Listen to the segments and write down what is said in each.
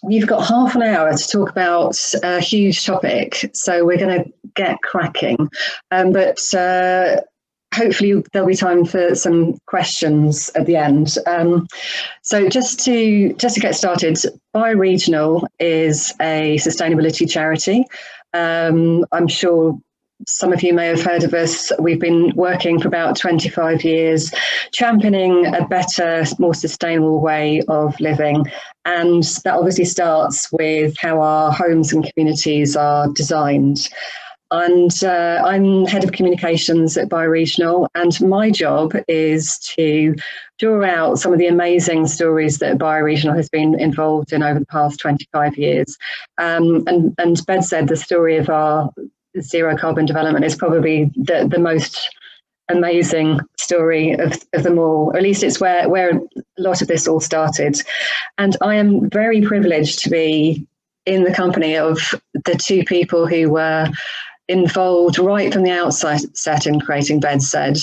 you've got half an hour to talk about a huge topic, so we're going to get cracking. But hopefully there'll be time for some questions at the end. So just to get started, Bioregional is a sustainability charity. I'm sure some of you may have heard of us. We've been working for about 25 years, championing a better, more sustainable way of living. And that obviously starts with how our homes and communities are designed. And I'm head of communications at Bioregional, and my job is to draw out some of the amazing stories that Bioregional has been involved in over the past 25 years. And BedZED, the story of our zero carbon development, is probably the most amazing story of them all, or at least it's where a lot of this all started. And I am very privileged to be in the company of the two people who were involved right from the outset in creating BedZED,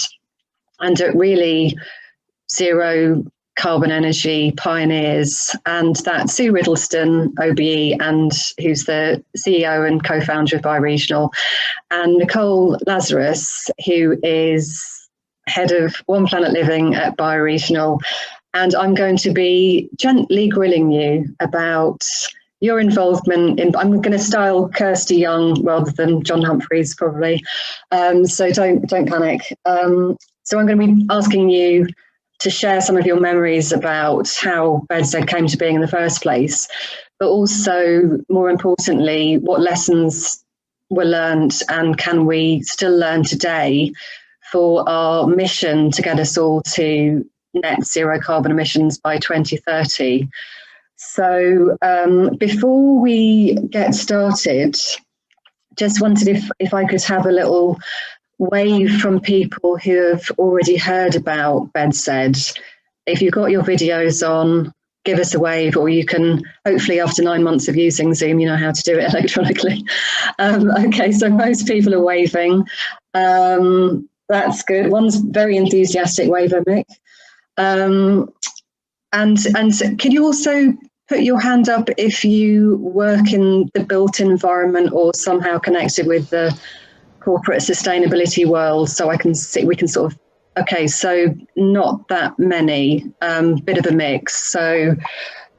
and really zero carbon energy pioneers, and that's Sue Riddlestone OBE, and who's the CEO and co-founder of Bioregional, and Nicole Lazarus, who is head of One Planet Living at Bioregional. And I'm going to be gently grilling you about your involvement in, I'm going to style Kirsty Young rather than John Humphreys probably, so don't panic. So I'm going to be asking you to share some of your memories about how BedZED came to being in the first place, but also, more importantly, what lessons were learned and can we still learn today for our mission to get us all to net zero carbon emissions by 2030. So before we get started, just wondered if I could have a little wave from people who have already heard about BedZED. If you've got your videos on, give us a wave, or you can, hopefully after 9 months of using Zoom, you know how to do it electronically. Okay, so most people are waving. That's good. One's very enthusiastic waver, Mick. And can you also put your hand up if you work in the built environment or somehow connected with the corporate sustainability world, so I can see, we can sort of, okay, so not that many, bit of a mix. So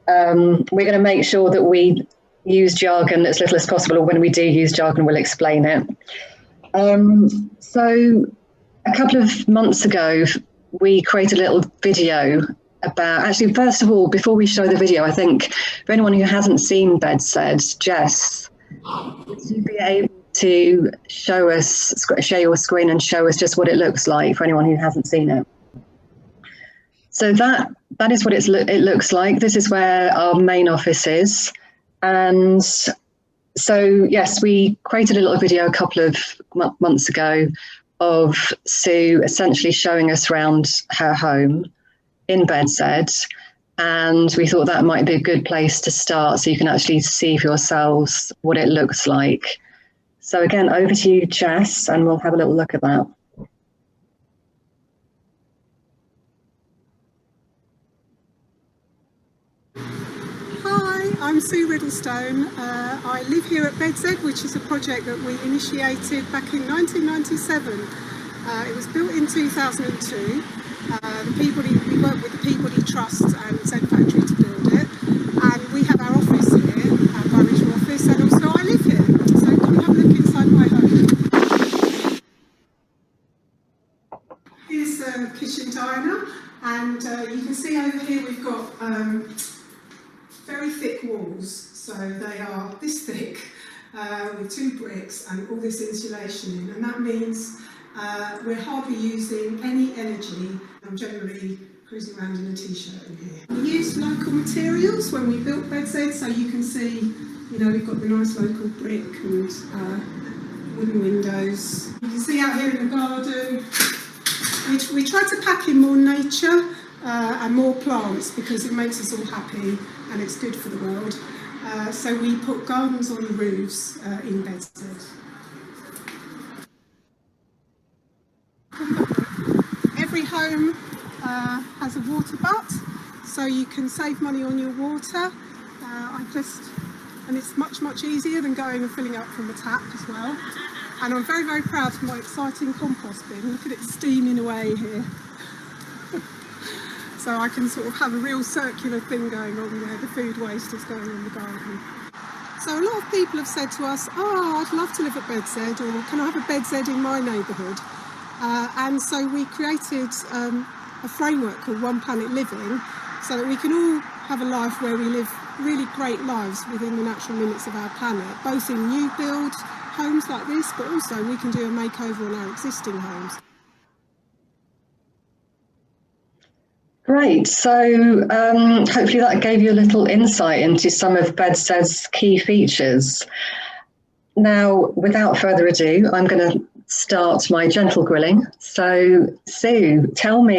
we're going to make sure that we use jargon as little as possible, or when we do use jargon, we'll explain it. So a couple of months ago, we created a little video about, actually, first of all, before we show the video, I think for anyone who hasn't seen BedZED, Jess, would you be able to share your screen and show us just what it looks like for anyone who hasn't seen it? So that is what it looks like. This is where our main office is. And so, yes, we created a little video a couple of months ago of Sue essentially showing us around her home in BedZED, and we thought that might be a good place to start so you can actually see for yourselves what it looks like. So again, over to you, Jess, and we'll have a little look at that. Hi, I'm Sue Riddlestone. I live here at BedZED, which is a project that we initiated back in 1997. It was built in 2002. We work with the Peabody Trust and Zed Factory to build it, and we have our office here, our Bioregional office, and also I live here. So come have a look inside my home. Here's the kitchen diner, and you can see over here we've got very thick walls, so they are this thick with 2 bricks and all this insulation in, and that means we're hardly using any energy. I'm generally cruising around in a t-shirt in here. We used local materials when we built BedZED, so you can see, you know, we've got the nice local brick and wooden windows. You can see out here in the garden, we try to pack in more nature and more plants because it makes us all happy and it's good for the world. So we put gardens on the roofs in BedZED. Every home has a water butt, so you can save money on your water. And it's much easier than going and filling up from the tap as well. And I'm very proud of my exciting compost bin. Look at it steaming away here. So I can sort of have a real circular thing going on where the food waste is going in the garden. So a lot of people have said to us, oh, I'd love to live at BedZED, or can I have a BedZED in my neighbourhood? And so we created a framework called One Planet Living, so that we can all have a life where we live really great lives within the natural limits of our planet, both in new build homes like this, but also we can do a makeover on our existing homes. Great, so hopefully that gave you a little insight into some of BedZED's key features. Now, without further ado, I'm going to start my gentle grilling. So, Sue, tell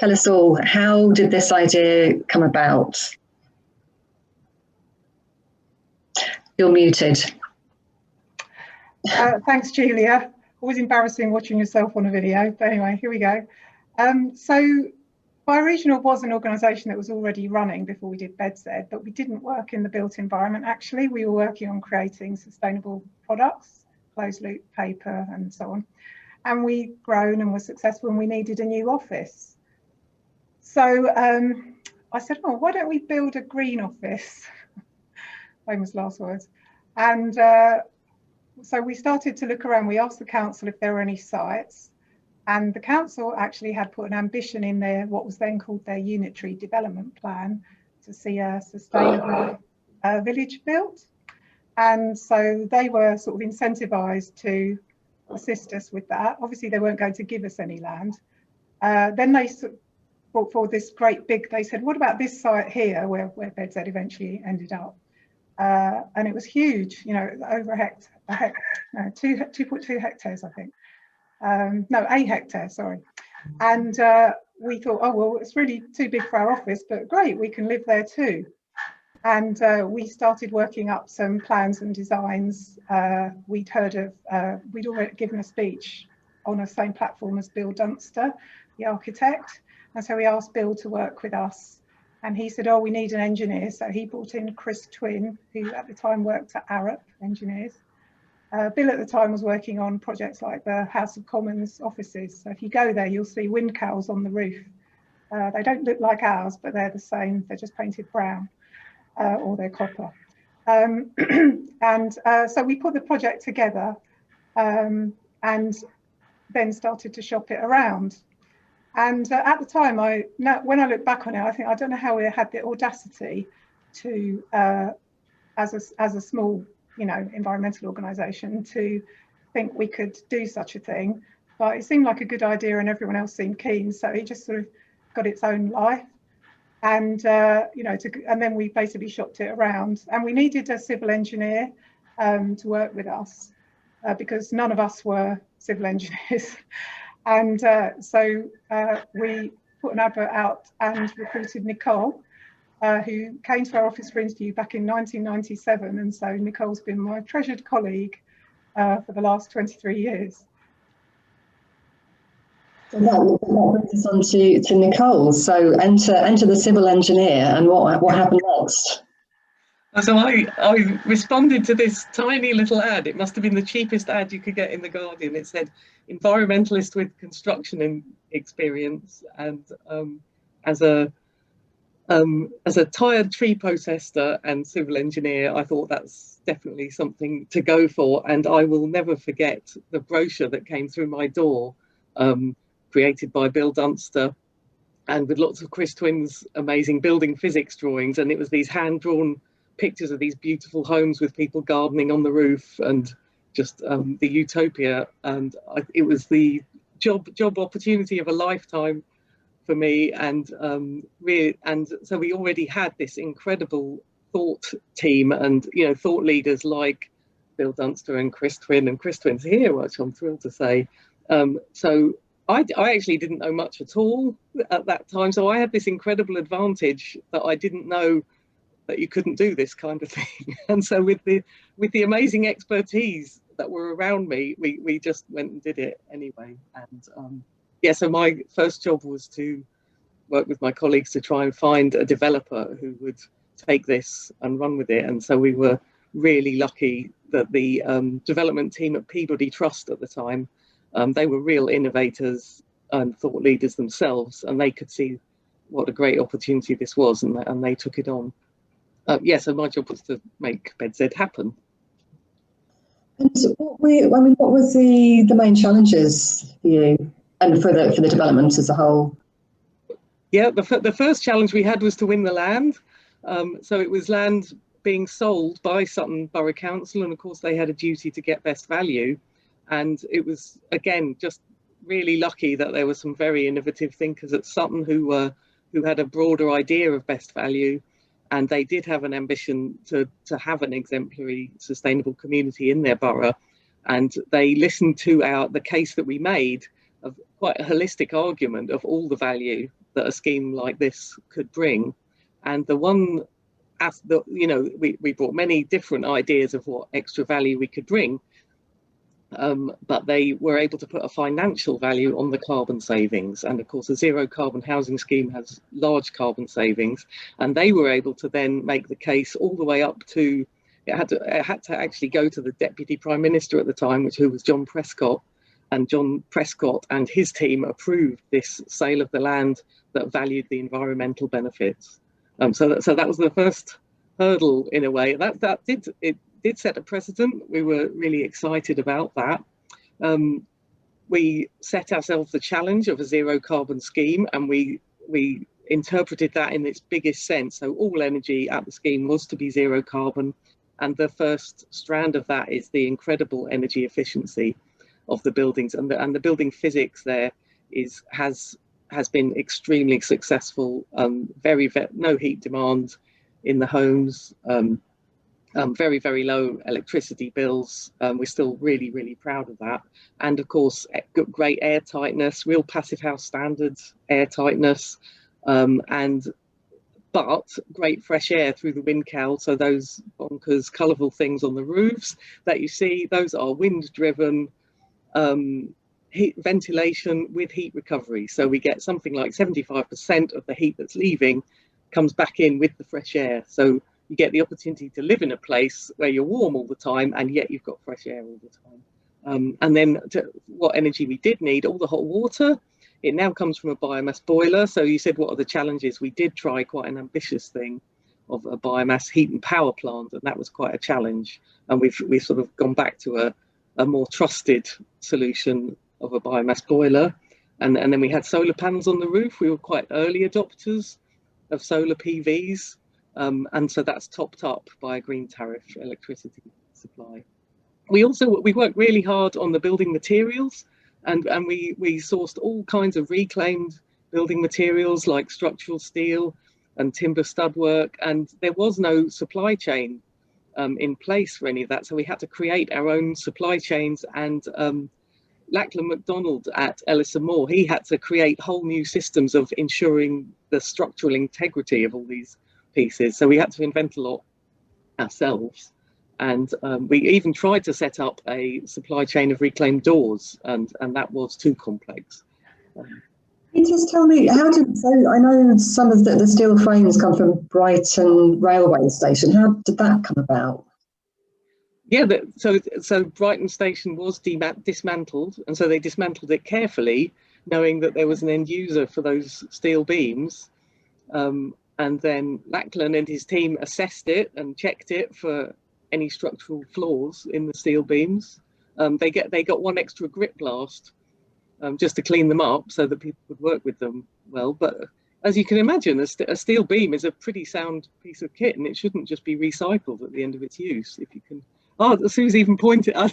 us all, how did this idea come about? You're muted. Thanks, Julia. Always embarrassing watching yourself on a video, but anyway, here we go. So Bioregional was an organisation that was already running before we did BedZED, but we didn't work in the built environment actually. We were working on creating sustainable products, closed loop paper and so on. And we'd grown and were successful, and we needed a new office. So I said, oh, why don't we build a green office? Famous last words. And so we started to look around. We asked the council if there were any sites. And the council actually had put an ambition in there, what was then called their unitary development plan, to see a sustainable village built. And so they were sort of incentivised to assist us with that. Obviously, they weren't going to give us any land. Then they brought forward this great big, they said, what about this site here, where BedZED eventually ended up? And it was huge, you know, over 2.2 hectares, I think. No, 8 hectares, sorry. And we thought, oh, well, it's really too big for our office, but great, we can live there too. And we started working up some plans and designs. We'd heard of, we'd already given a speech on the same platform as Bill Dunster, the architect. And so we asked Bill to work with us. And he said, oh, we need an engineer. So he brought in Chris Twin, who at the time worked at Arup Engineers. Bill at the time was working on projects like the House of Commons offices. So if you go there, you'll see wind cowls on the roof. They don't look like ours, but they're the same. They're just painted brown or they're copper. So we put the project together and then started to shop it around. And at the time, when I look back on it, I think I don't know how we had the audacity to, as a small, you know, environmental organisation, to think we could do such a thing. But it seemed like a good idea, and everyone else seemed keen, so it just sort of got its own life. And you know, and then we basically shopped it around, and we needed a civil engineer to work with us because none of us were civil engineers. And so we put an advert out and recruited Nicole, who came to our office for interview back in 1997. And so Nicole's been my treasured colleague for the last 23 years. So that brings us on to Nicole. So enter the civil engineer, and what happened next? So I responded to this tiny little ad. It must have been the cheapest ad you could get in the Guardian. It said environmentalist with construction experience, and as a tired tree processor and civil engineer, I thought that's definitely something to go for. And I will never forget the brochure that came through my door, created by Bill Dunster, and with lots of Chris Twin's amazing building physics drawings. And it was these hand-drawn pictures of these beautiful homes with people gardening on the roof, and just the utopia. And it was the job opportunity of a lifetime for me. And so we already had this incredible thought team, and you know, thought leaders like Bill Dunster and Chris Twin, and Chris Twin's here, which I'm thrilled to say. So I actually didn't know much at all at that time, so I had this incredible advantage that I didn't know that you couldn't do this kind of thing. And so with the amazing expertise that were around me, we just went and did it anyway. And yeah, so my first job was to work with my colleagues to try and find a developer who would take this and run with it. And so we were really lucky that the development team at Peabody Trust at the time, they were real innovators and thought leaders themselves, and they could see what a great opportunity this was, and they took it on. So my job was to make BedZED happen. And what was the main challenges for you and for the development as a whole? Yeah, the first challenge we had was to win the land. So it was land being sold by Sutton Borough Council, and of course they had a duty to get best value. And it was, again, just really lucky that there were some very innovative thinkers at Sutton who had a broader idea of best value, and they did have an ambition to have an exemplary sustainable community in their borough. And they listened to the case that we made of quite a holistic argument of all the value that a scheme like this could bring. And the one, we brought many different ideas of what extra value we could bring, but they were able to put a financial value on the carbon savings. And of course, a zero carbon housing scheme has large carbon savings, and they were able to then make the case all the way up to, it had to actually go to the Deputy Prime Minister at the time, who was John Prescott, and John Prescott and his team approved this sale of the land that valued the environmental benefits. So that was the first hurdle in a way. It did set a precedent. We were really excited about that. We set ourselves the challenge of a zero carbon scheme, and we interpreted that in its biggest sense. So all energy at the scheme was to be zero carbon, and the first strand of that is the incredible energy efficiency of the buildings, and the building physics there has been extremely successful. No heat demand in the homes. Very, very low electricity bills. We're still really, really proud of that. And of course, great air tightness, real passive house standards, air tightness, but great fresh air through the wind cowl. So those bonkers colourful things on the roofs that you see, those are wind driven heat ventilation with heat recovery. So we get something like 75% of the heat that's leaving comes back in with the fresh air. So you get the opportunity to live in a place where you're warm all the time, and yet you've got fresh air all the time. And then what energy we did need, all the hot water, it now comes from a biomass boiler. So you said, what are the challenges? We did try quite an ambitious thing of a biomass heat and power plant, and that was quite a challenge. And we've sort of gone back to a more trusted solution of a biomass boiler. And then we had solar panels on the roof. We were quite early adopters of solar PVs. And so that's topped up by a green tariff electricity supply. We worked really hard on the building materials, and we sourced all kinds of reclaimed building materials like structural steel and timber stud work, and there was no supply chain in place for any of that. So we had to create our own supply chains, and Lachlan MacDonald at Ellis & Moore, he had to create whole new systems of ensuring the structural integrity of all these pieces. So we had to invent a lot ourselves, and we even tried to set up a supply chain of reclaimed doors, and that was too complex. Can you just tell me, so I know some of the steel frames come from Brighton railway station. How did that come about? Yeah, so Brighton station was dismantled, and so they dismantled it carefully, knowing that there was an end user for those steel beams. And then Lachlan and his team assessed it and checked it for any structural flaws in the steel beams. They got one extra grip blast just to clean them up so that people could work with them well. But as you can imagine, a steel beam is a pretty sound piece of kit, and it shouldn't just be recycled at the end of its use. If you can, Sue's even pointed at.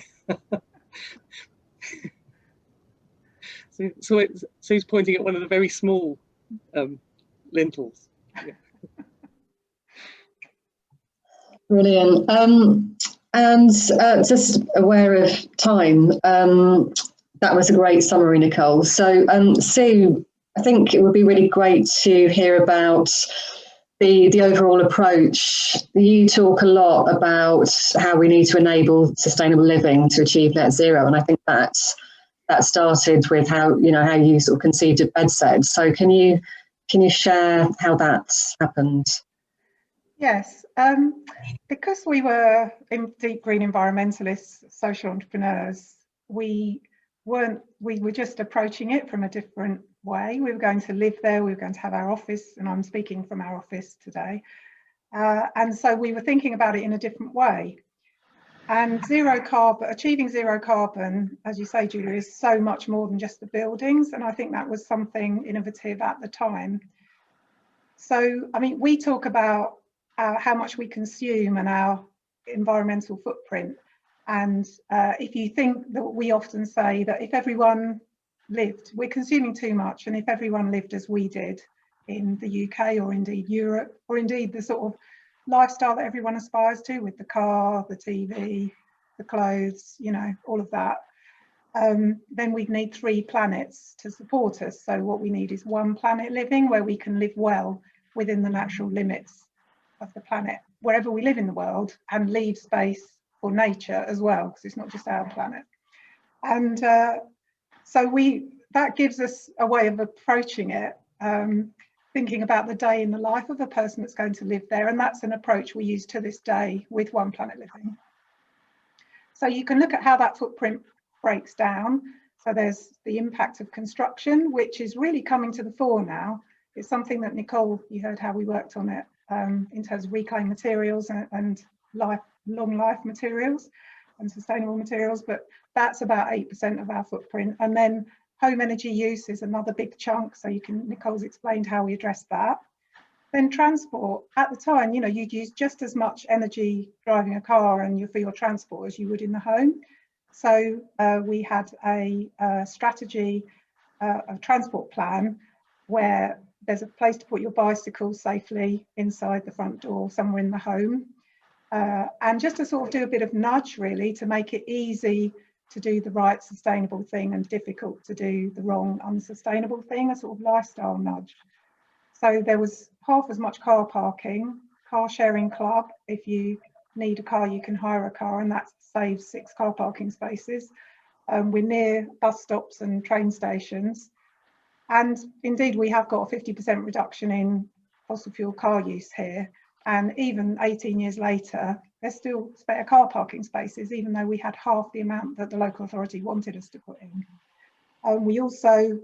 Sue's pointing at one of the very small lintels. Yeah. Brilliant. And just aware of time, that was a great summary, Nicole. So Sue, I think it would be really great to hear about the overall approach. You talk a lot about how we need to enable sustainable living to achieve net zero, and I think that started with how you sort of conceived of BedZED. So can you share how that happened? Yes, because we were deep green environmentalists, social entrepreneurs, we were just approaching it from a different way. We were going to live there, we were going to have our office, and I'm speaking from our office today. And so we were thinking about it in a different way. And achieving zero carbon, as you say, Julia, is so much more than just the buildings. And I think that was something innovative at the time. So, I mean, we talk about how much we consume and our environmental footprint. And if you think that we often say that if everyone lived, we're consuming too much, and if everyone lived as we did in the UK or indeed Europe, or indeed the sort of lifestyle that everyone aspires to with the car, the TV, the clothes, you know, all of that, then we'd need 3 planets to support us. So what we need is one planet living where we can live well within the natural limits of the planet, wherever we live in the world, and leave space for nature as well, because it's not just our planet. And so that gives us a way of approaching it, thinking about the day in the life of a person that's going to live there. And that's an approach we use to this day with One Planet Living. So you can look at how that footprint breaks down. So there's the impact of construction, which is really coming to the fore now. It's something that Nicole, you heard how we worked on it in terms of reclaimed materials and long life materials and sustainable materials, but that's about 8% of our footprint. And then home energy use is another big chunk. So Nicole's explained how we address that. Then transport, at the time, you know, you'd use just as much energy driving a car and for your transport as you would in the home. So we had a strategy, a transport plan where there's a place to put your bicycle safely inside the front door, somewhere in the home. And just to sort of do a bit of nudge, really, to make it easy to do the right sustainable thing and difficult to do the wrong unsustainable thing, a sort of lifestyle nudge. So there was half as much car parking, car sharing club. If you need a car, you can hire a car, and that saves 6 car parking spaces. We're near bus stops and train stations. And indeed, we have got a 50% reduction in fossil fuel car use here. And even 18 years later, there's still spare car parking spaces, even though we had half the amount that the local authority wanted us to put in. We also,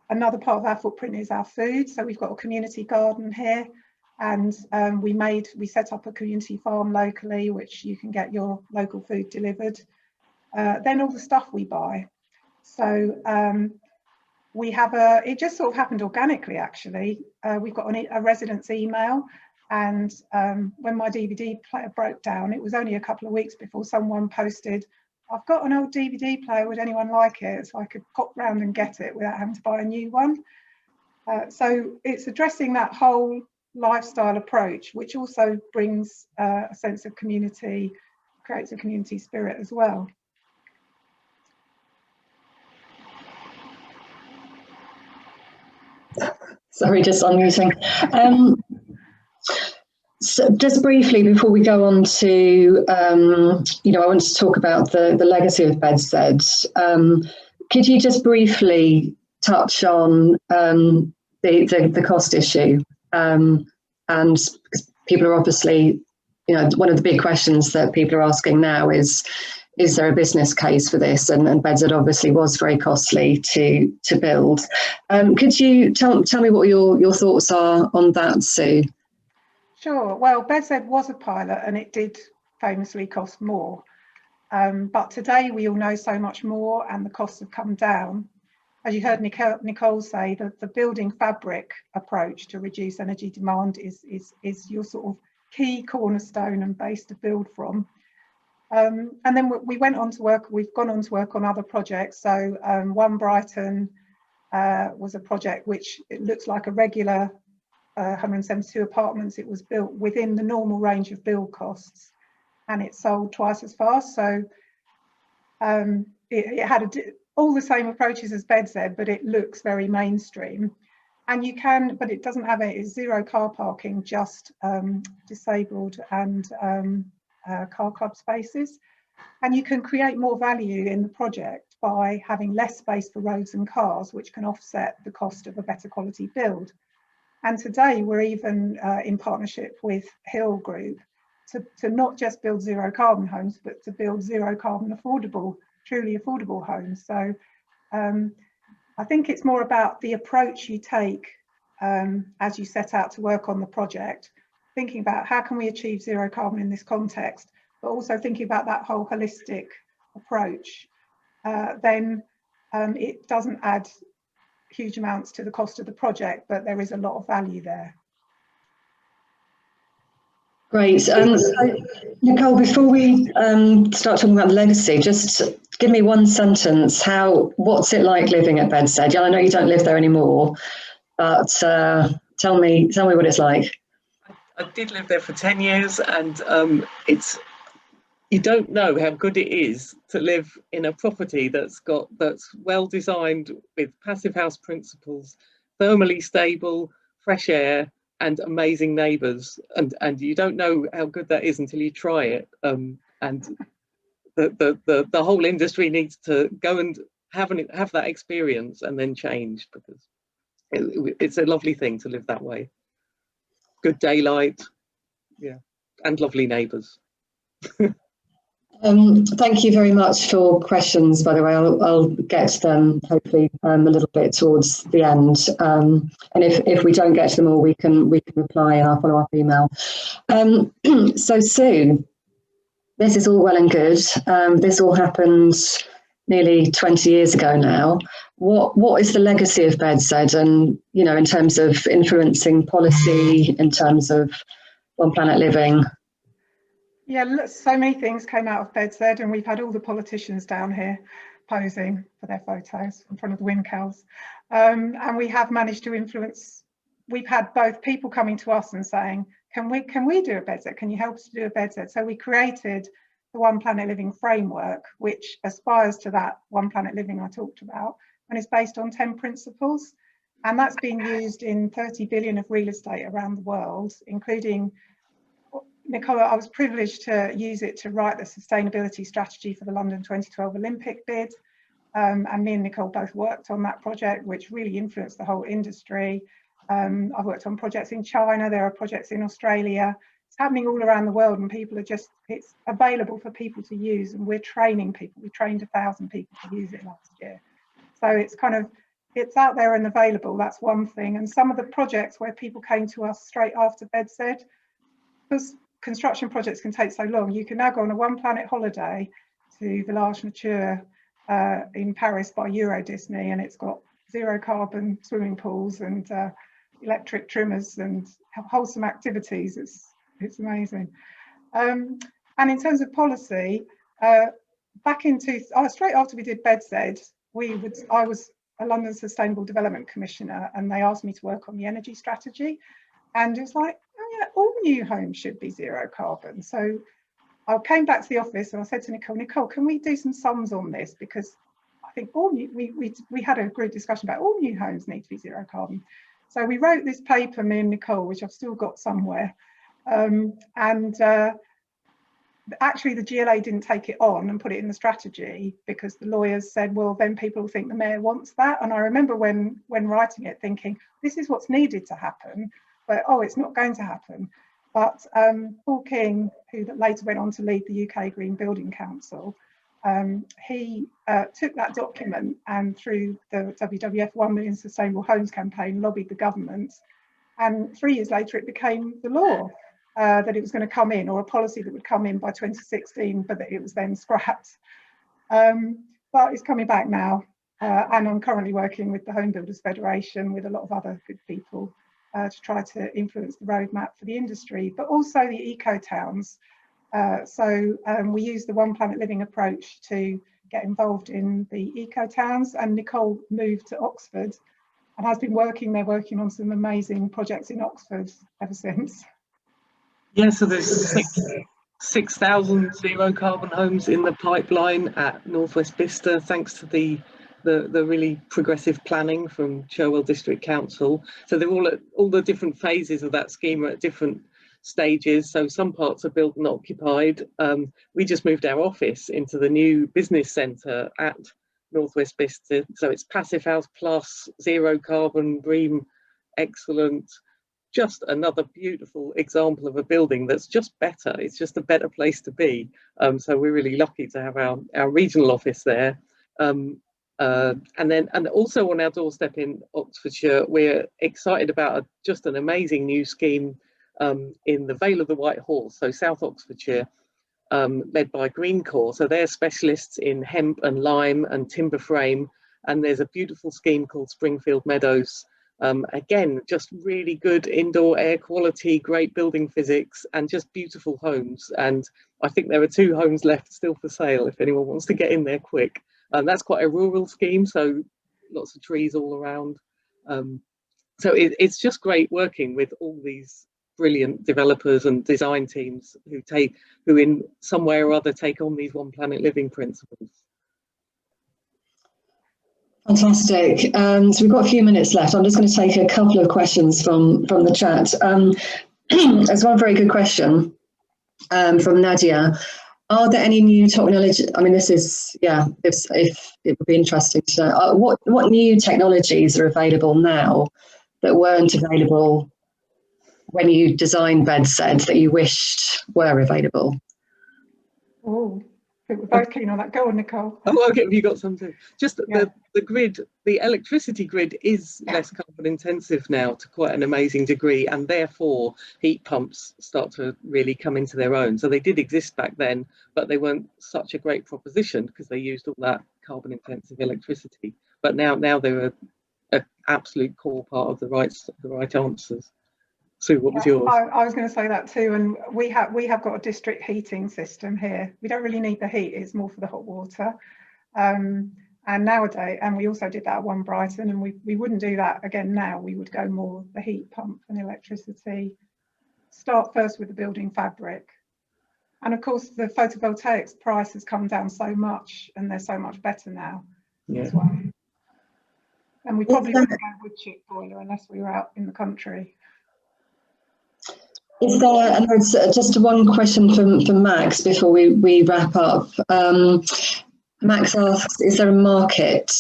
another part of our footprint is our food. So we've got a community garden here, and we set up a community farm locally, which you can get your local food delivered. Then all the stuff we buy. So we have it just sort of happened organically, actually. We've got a resident's email, and when my DVD player broke down, it was only a couple of weeks before someone posted, "I've got an old DVD player, would anyone like it?" So I could pop round and get it without having to buy a new one. So it's addressing that whole lifestyle approach, which also brings a sense of community, creates a community spirit as well. Sorry, just unmuting. So just briefly, before we go on to, you know, I want to talk about the legacy of BedZED. Could you just briefly touch on the cost issue? And people are obviously, you know, one of the big questions that people are asking now is there a business case for this? And BedZED obviously was very costly to build. Could you tell me what your thoughts are on that, Sue? Sure. Well, BedZED was a pilot and it did famously cost more. But today we all know so much more and the costs have come down. As you heard Nicole say, that the building fabric approach to reduce energy demand is your sort of key cornerstone and base to build from. And then we've gone on to work on other projects. So One Brighton was a project which it looks like a regular 172 apartments. It was built within the normal range of build costs, and it sold twice as fast. So it had all the same approaches as BedZED, but it looks very mainstream. And you can, but it doesn't have it's zero car parking, just disabled and car club spaces. And you can create more value in the project by having less space for roads and cars, which can offset the cost of a better quality build. And today we're even in partnership with Hill Group to not just build zero carbon homes, but to build zero carbon affordable, truly affordable homes. So I think it's more about the approach you take as you set out to work on the project, thinking about how can we achieve zero carbon in this context, but also thinking about that whole holistic approach. Then it doesn't add huge amounts to the cost of the project, but there is a lot of value there. Great. So, Nicole, before we start talking about the legacy, just give me one sentence. What's it like living at BedZED? I know you don't live there anymore, but tell me what it's like. I did live there for 10 years, and you don't know how good it is to live in a property that's well designed with passive house principles, thermally stable, fresh air, and amazing neighbours, and you don't know how good that is until you try it. And the whole industry needs to go and have that experience and then change, because it's a lovely thing to live that way. Good daylight, yeah, and lovely neighbours. Thank you very much for questions, by the way. I'll get to them hopefully a little bit towards the end. And if we don't get to them all, we can reply in our follow-up email. So Sue, this is all well and good. This all happened nearly 20 years ago now. What is the legacy of BedZED, and in terms of influencing policy, in terms of One Planet Living? Yeah, so many things came out of BedZED, and we've had all the politicians down here posing for their photos in front of the wind cows. And we have managed to influence. We've had both people coming to us and saying, can we do a BedZED? Can you help us to do a BedZED? So we created the One Planet Living framework, which aspires to that One Planet Living I talked about, and is based on 10 principles. And that's been used in 30 billion of real estate around the world, including, Nicole, I was privileged to use it to write the sustainability strategy for the London 2012 Olympic bid. And me and Nicole both worked on that project, which really influenced the whole industry. I've worked on projects in China, there are projects in Australia. It's happening all around the world, and people are it's available for people to use, and we're training people. We trained 1,000 people to use it last year. So it's out there and available, that's one thing. And some of the projects where people came to us straight after BedZED, because construction projects can take so long, you can now go on a One Planet holiday to Village Nature in Paris by Euro Disney, and it's got zero carbon swimming pools and electric trimmers and wholesome activities. It's amazing. And in terms of policy, straight after we did BedZED, I was a London Sustainable Development Commissioner, and they asked me to work on the energy strategy. And it was like, oh yeah, all new homes should be zero carbon. So I came back to the office and I said to Nicole, can we do some sums on this? Because I think we had a group discussion about all new homes need to be zero carbon. So we wrote this paper, me and Nicole, which I've still got somewhere. Actually the GLA didn't take it on and put it in the strategy, because the lawyers said, well, then people will think the mayor wants that. And I remember when writing it thinking, this is what's needed to happen, but it's not going to happen. But Paul King, who later went on to lead the UK Green Building Council, he took that document and through the WWF 1 Million Sustainable Homes campaign lobbied the government, and 3 years later it became the law that it was going to come in, or a policy that would come in by 2016, but that it was then scrapped. But it's coming back now, and I'm currently working with the Home Builders Federation with a lot of other good people to try to influence the roadmap for the industry, but also the eco-towns. We use the One Planet Living approach to get involved in the eco-towns, and Nicole moved to Oxford and has been working on some amazing projects in Oxford ever since. Yeah, so there's 6,000 zero carbon homes in the pipeline at Northwest Bicester, thanks to the really progressive planning from Cherwell District Council. So they're all at all the different phases of that scheme are at different stages. So some parts are built and occupied. We just moved our office into the new business centre at Northwest Bicester. So it's Passive House Plus, zero carbon, BREEAM excellent, just another beautiful example of a building that's just better. It's just a better place to be. So we're really lucky to have our regional office there. And also on our doorstep in Oxfordshire, we're excited about just an amazing new scheme in the Vale of the White Horse, so South Oxfordshire, led by Greencore. So they're specialists in hemp and lime and timber frame, and there's a beautiful scheme called Springfield Meadows. Again, just really good indoor air quality, great building physics, and just beautiful homes. And I think there are 2 homes left still for sale if anyone wants to get in there quick. That's quite a rural scheme, so lots of trees all around. So it's just great working with all these brilliant developers and design teams who in some way or other take on these One Planet Living principles. Fantastic. So we've got a few minutes left. I'm just going to take a couple of questions from the chat. There's one very good question from Nadia. Are there any new technology? I mean, this is, if it would be interesting to know. What new technologies are available now that weren't available when you designed BedZED that you wished were available? Oh, I think we're both keen on that. Go on, Nicole. Oh, okay, have you got some too? Just the grid, the electricity grid is less carbon intensive now to quite an amazing degree, and therefore heat pumps start to really come into their own. So they did exist back then, but they weren't such a great proposition because they used all that carbon intensive electricity. But now they're an absolute core part of the right answers. Sue, what was yours? I was going to say that too, and we have got a district heating system here. We don't really need the heat; it's more for the hot water. And nowadays, and we also did that at One Brighton, and we wouldn't do that again now. We would go more the heat pump and electricity. Start first with the building fabric, and of course the photovoltaics price has come down so much, and they're so much better now as well. And we probably wouldn't go wood chip boiler unless we were out in the country. Is there, and there's just one question from Max before we wrap up. Max asks, is there a market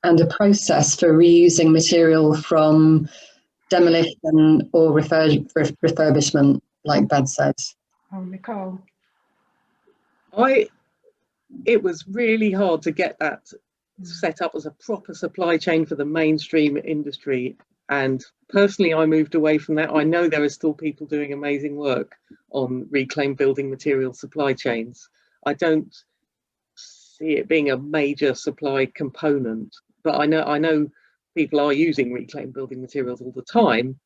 and a process for reusing material from demolition or refurbishment like BedZED? Oh, Nicole. It was really hard to get that set up as a proper supply chain for the mainstream industry. And personally, I moved away from that. I know there are still people doing amazing work on reclaimed building material supply chains. I don't see it being a major supply component, but I know people are using reclaimed building materials all the time.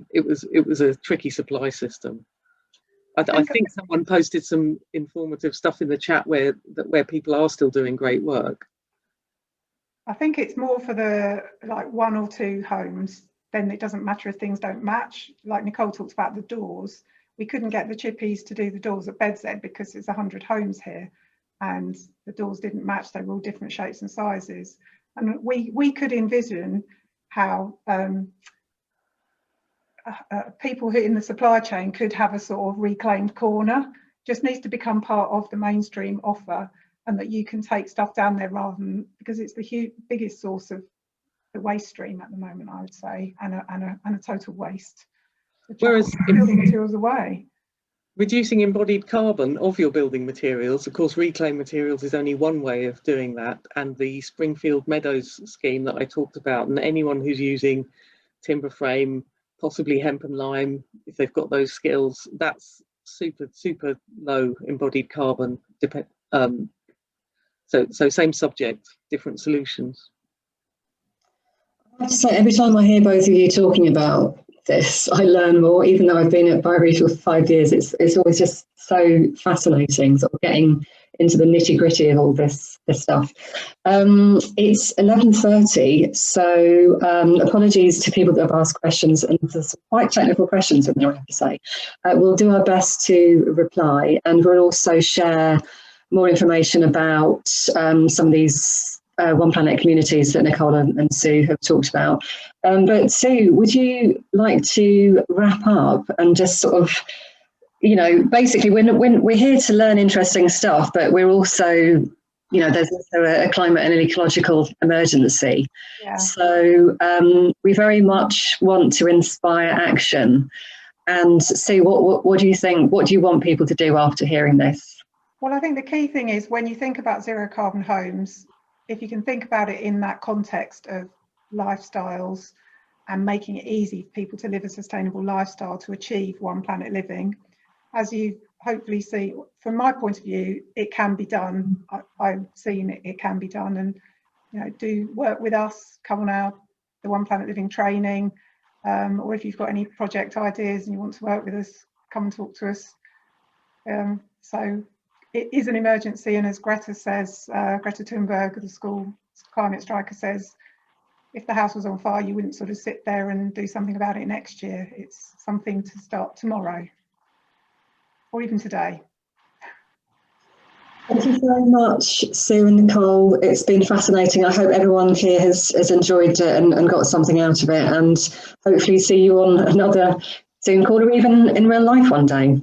It was a tricky supply system. I think someone posted some informative stuff in the chat where people are still doing great work. I think it's more for the 1 or 2 homes. Then it doesn't matter if things don't match. Like Nicole talked about the doors. We couldn't get the chippies to do the doors at BedZED because it's 100 homes here, and the doors didn't match. They were all different shapes and sizes. And we could envision how people who in the supply chain could have a sort of reclaimed corner. Just needs to become part of the mainstream offer, and that you can take stuff down there rather than, because it's the biggest source of the waste stream at the moment, I would say, and a total waste. Whereas building materials away. Reducing embodied carbon of your building materials, of course, reclaimed materials is only one way of doing that. And the Springfield Meadows scheme that I talked about, and anyone who's using timber frame, possibly hemp and lime, if they've got those skills, that's super low embodied carbon. So same subject, different solutions. I have to say, every time I hear both of you talking about this, I learn more. Even though I've been at Bioregional for 5 years, it's always just so fascinating, sort of getting into the nitty gritty of all this stuff. It's 11:30, so apologies to people that have asked questions, and there's quite technical questions in there, I have to say. We'll do our best to reply, and we'll also share more information about some of these One Planet communities that Nicole and Sue have talked about. But Sue, would you like to wrap up and just sort of, basically we're here to learn interesting stuff, but we're also there's also a climate and an ecological emergency. Yeah. So we very much want to inspire action. And Sue, what do you think? What do you want people to do after hearing this? Well, I think the key thing is when you think about zero carbon homes, if you can think about it in that context of lifestyles and making it easy for people to live a sustainable lifestyle to achieve one planet living, as you hopefully see, from my point of view, it can be done. I've seen it can be done, and do work with us, come on the One Planet Living training, or if you've got any project ideas and you want to work with us, come and talk to us. So it is an emergency, and as Greta says, Greta Thunberg, the school climate striker, says, if the house was on fire, you wouldn't sort of sit there and do something about it next year. It's something to start tomorrow, or even today. Thank you very much, Sue and Nicole. It's been fascinating. I hope everyone here has enjoyed it and got something out of it, and hopefully see you on another Zoom call or even in real life one day.